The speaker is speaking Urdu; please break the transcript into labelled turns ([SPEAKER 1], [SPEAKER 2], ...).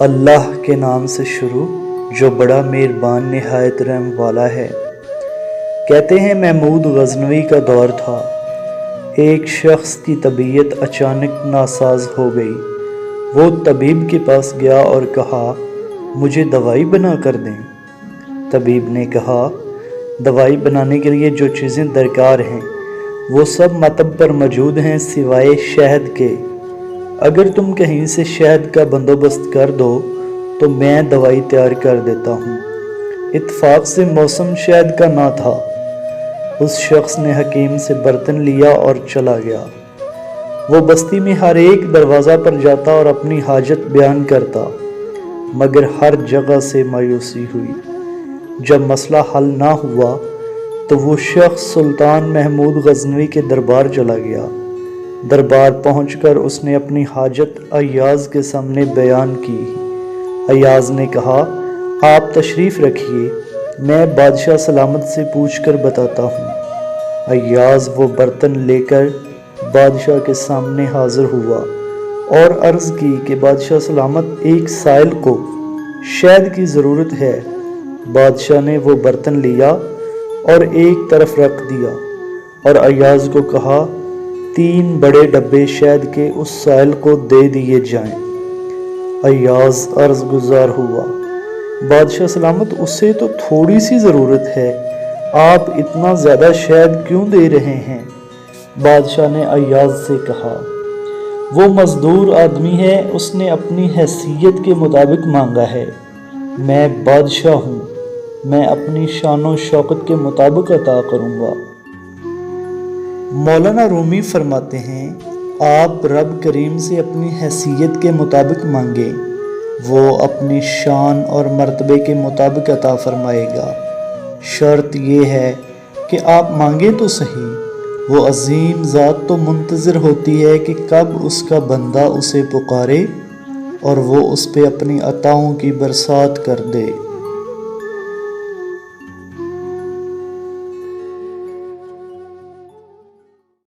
[SPEAKER 1] اللہ کے نام سے شروع جو بڑا مہربان نہایت رحم والا ہے۔ کہتے ہیں محمود غزنوی کا دور تھا۔ ایک شخص کی طبیعت اچانک ناساز ہو گئی۔ وہ طبیب کے پاس گیا اور کہا مجھے دوائی بنا کر دیں۔ طبیب نے کہا دوائی بنانے کے لیے جو چیزیں درکار ہیں وہ سب مطب پر موجود ہیں سوائے شہد کے۔ اگر تم کہیں سے شہد کا بندوبست کر دو تو میں دوائی تیار کر دیتا ہوں۔ اتفاق سے موسم شہد کا نہ تھا۔ اس شخص نے حکیم سے برتن لیا اور چلا گیا۔ وہ بستی میں ہر ایک دروازہ پر جاتا اور اپنی حاجت بیان کرتا، مگر ہر جگہ سے مایوسی ہوئی۔ جب مسئلہ حل نہ ہوا تو وہ شخص سلطان محمود غزنوی کے دربار چلا گیا۔ دربار پہنچ کر اس نے اپنی حاجت ایاز کے سامنے بیان کی۔ ایاز نے کہا آپ تشریف رکھیے، میں بادشاہ سلامت سے پوچھ کر بتاتا ہوں۔ ایاز وہ برتن لے کر بادشاہ کے سامنے حاضر ہوا اور عرض کی کہ بادشاہ سلامت ایک سائل کو شہد کی ضرورت ہے۔ بادشاہ نے وہ برتن لیا اور ایک طرف رکھ دیا اور ایاز کو کہا 3 بڑے ڈبے شہد کے اس سائل کو دے دیے جائیں۔ ایاز عرض گزار ہوا بادشاہ سلامت اسے تو تھوڑی سی ضرورت ہے، آپ اتنا زیادہ شہد کیوں دے رہے ہیں؟ بادشاہ نے ایاز سے کہا وہ مزدور آدمی ہے، اس نے اپنی حیثیت کے مطابق مانگا ہے، میں بادشاہ ہوں، میں اپنی شان و شوکت کے مطابق عطا کروں گا۔ مولانا رومی فرماتے ہیں آپ رب کریم سے اپنی حیثیت کے مطابق مانگیں، وہ اپنی شان اور مرتبے کے مطابق عطا فرمائے گا۔ شرط یہ ہے کہ آپ مانگیں تو صحیح، وہ عظیم ذات تو منتظر ہوتی ہے کہ کب اس کا بندہ اسے پکارے اور وہ اس پہ اپنی عطاؤں کی برسات کر دے۔